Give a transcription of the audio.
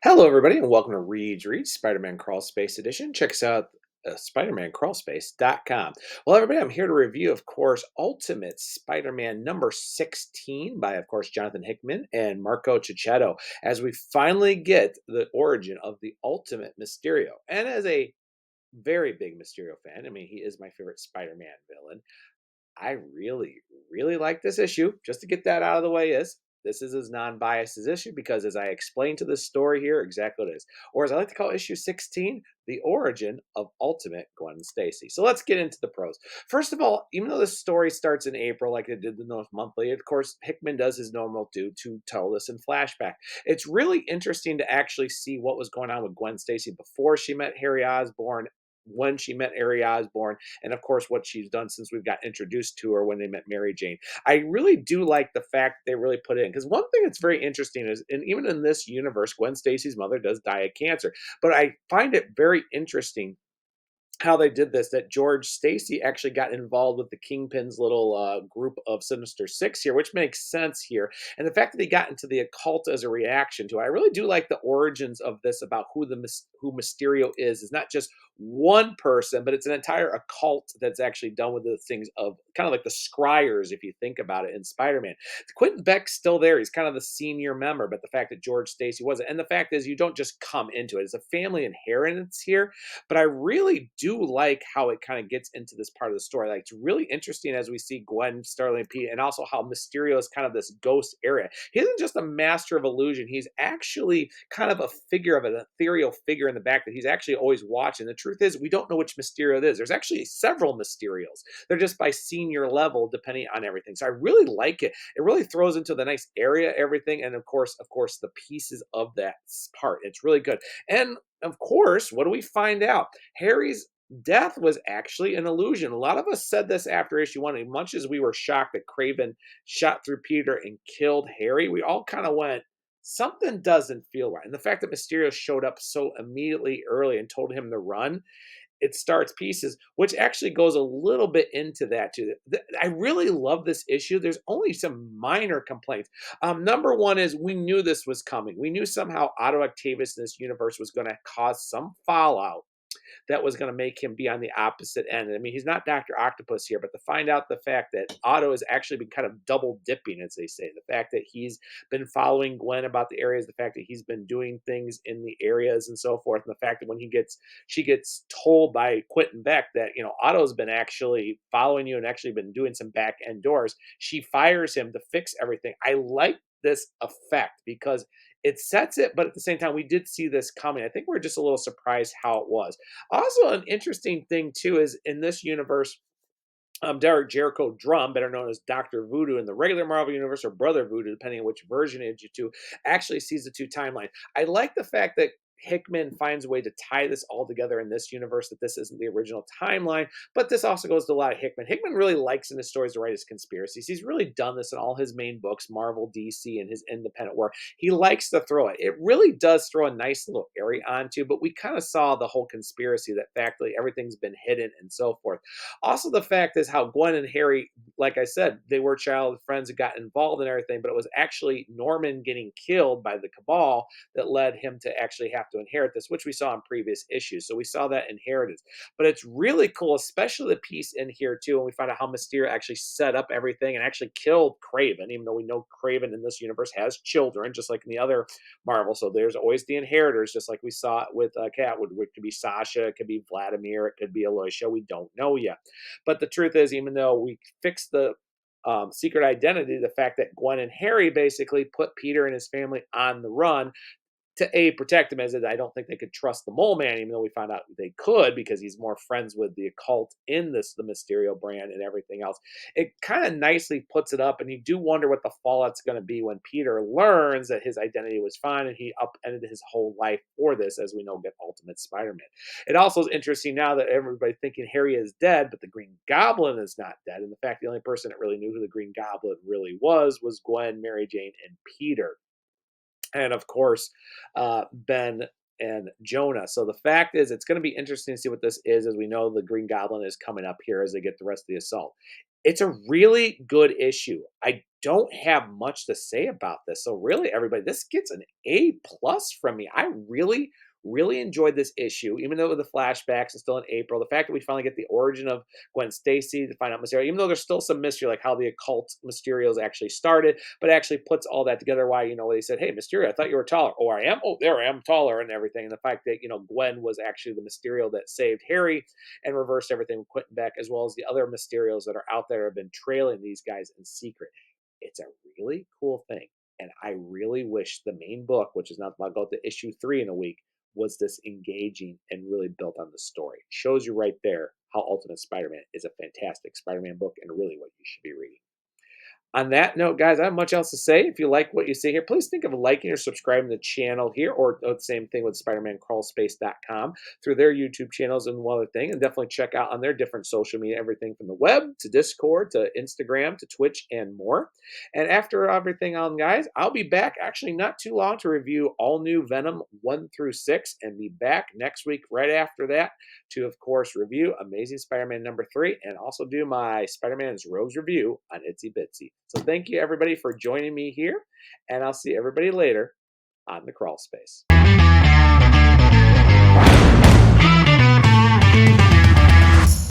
Hello, everybody, and welcome to Reed's Read Spider-Man Crawl Space Edition. Check us out spidermancrawlspace.com. Well, everybody, I'm here to review, of course, Ultimate Spider-Man number 16 by, of course, Jonathan Hickman and Marco Checchetto, as we finally get the origin of the Ultimate Mysterio. And as a very big Mysterio fan, I mean, he is my favorite Spider-Man villain. I really, really like this issue. Just to get that out of the way, is this is as non-biased as issue because, as I explained to this story here, exactly what it is, or as I like to call issue 16, the origin of Ultimate Gwen Stacy. So let's get into the pros. First of all, even though this story starts in April, like it did the North Monthly, of course, Hickman does his normal do to tell this in flashback. It's really interesting to actually see what was going on with Gwen Stacy before she met Harry Osborn, when she met Harry Osborn, and of course what she's done since we've got introduced to her when they met Mary Jane. I really do like the fact they really put it in, because one thing that's very interesting is, and even in this universe, Gwen Stacy's mother does die of cancer, but I find it very interesting how they did this, that George Stacy actually got involved with the Kingpin's little group of Sinister Six here, which makes sense here. And the fact that he got into the occult as a reaction to it, I really do like the origins of this, about who Mysterio is not just one person, but it's an entire occult that's actually done with the things of kind of like the scryers, if you think about it, in Spider-Man. Quentin Beck's still there. He's kind of the senior member, but the fact that George Stacy wasn't. And the fact is, you don't just come into it. It's a family inheritance here, but I really do like how it kind of gets into this part of the story. Like, it's really interesting as we see Gwen, Starling, Pete, and also how Mysterio is kind of this ghost area. He isn't just a master of illusion. He's actually kind of a figure of an ethereal figure in the back that he's actually always watching. The truth is, we don't know which Mysterio it is. There's actually several Mysterios. They're just by senior level, depending on everything. So I really like it. It really throws into the nice area, everything, and of course, the pieces of that part. It's really good. And of course, what do we find out? Harry's death was actually an illusion. A lot of us said this after issue one, and much as we were shocked that Craven shot through Peter and killed Harry, we all kind of went, something doesn't feel right. And the fact that Mysterio showed up so immediately early and told him to run, it starts pieces, which actually goes a little bit into that too. I really love this issue. There's only some minor complaints. Number one is, we knew this was coming. We knew somehow Otto Octavius in this universe was going to cause some fallout that was going to make him be on the opposite end. I mean, he's not Dr. Octopus here, but to find out the fact that Otto has actually been kind of double dipping, as they say, the fact that he's been following Gwen about the areas, the fact that he's been doing things in the areas and so forth, and the fact that when she gets told by Quentin Beck that, Otto's been actually following you and actually been doing some back end doors, she fires him to fix everything. I like this effect because it sets it, but at the same time, we did see this coming. I think we're just a little surprised how it was. Also, an interesting thing too is, in this universe, Derek Jericho Drum, better known as Doctor Voodoo in the regular Marvel universe, or Brother Voodoo, depending on which version it you to, actually sees the two timelines. I like the fact that Hickman finds a way to tie this all together in this universe, that this isn't the original timeline, but this also goes to a lot of Hickman. Hickman really likes in his stories to write his conspiracies. He's really done this in all his main books, Marvel, DC, and his independent work. He likes to throw it. It really does throw a nice little area onto, but we kind of saw the whole conspiracy, that fact that everything's been hidden and so forth. Also, the fact is how Gwen and Harry, like I said, they were childhood friends that got involved in everything, but it was actually Norman getting killed by the Cabal that led him to actually have to inherit this, which we saw in previous issues. So we saw that inheritance. But it's really cool, especially the piece in here too, when we find out how Mysterio actually set up everything and actually killed Craven, even though we know Craven in this universe has children, just like in the other Marvel. So there's always the inheritors, just like we saw it with Catwood. It could be Sasha, it could be Vladimir, it could be Aloysia. We don't know yet. But the truth is, even though we fixed the secret identity, the fact that Gwen and Harry basically put Peter and his family on the run to protect him, as I don't think they could trust the Mole Man, even though we found out they could, because he's more friends with the occult in the Mysterio brand and everything else. It kind of nicely puts it up, and you do wonder what the fallout's going to be when Peter learns that his identity was fine and he upended his whole life for this, as we know, get Ultimate Spider-Man. It also is interesting now that everybody's thinking Harry is dead, but the Green Goblin is not dead, and the fact the only person that really knew who the Green Goblin really was Gwen, Mary Jane, and Peter, and of course, Ben and Jonah. So the fact is, it's going to be interesting to see what this is, as we know the Green Goblin is coming up here as they get the rest of the assault. It's a really good issue. I don't have much to say about this. So really, everybody, this gets an A+ from me. I really, really enjoyed this issue, even though with the flashbacks and still in April. The fact that we finally get the origin of Gwen Stacy to find out Mysterio, even though there's still some mystery, like how the occult Mysterios actually started, but actually puts all that together. Why, they said, "Hey, Mysterio, I thought you were taller." "Oh, I am. Oh, there I am, taller," and everything. And the fact that Gwen was actually the Mysterio that saved Harry and reversed everything with Quentin Beck, as well as the other Mysterios that are out there have been trailing these guys in secret. It's a really cool thing. And I really wish the main book, which is not about go to issue 3 in a week, was this engaging and really built on the story. Shows you right there how Ultimate Spider-Man is a fantastic Spider-Man book and really what you should be reading. On that note, guys, I have much else to say. If you like what you see here, please think of liking or subscribing to the channel here, or the same thing with SpiderManCrawlspace.com through their YouTube channels and one other thing. And definitely check out on their different social media, everything from the web to Discord to Instagram to Twitch and more. And after everything on, guys, I'll be back actually not too long to review all new Venom 1 through 6 and be back next week right after that to, of course, review Amazing Spider-Man number 3 and also do my Spider-Man's Rogues review on Itsy Bitsy. So thank you, everybody, for joining me here, and I'll see everybody later on the Crawl Space.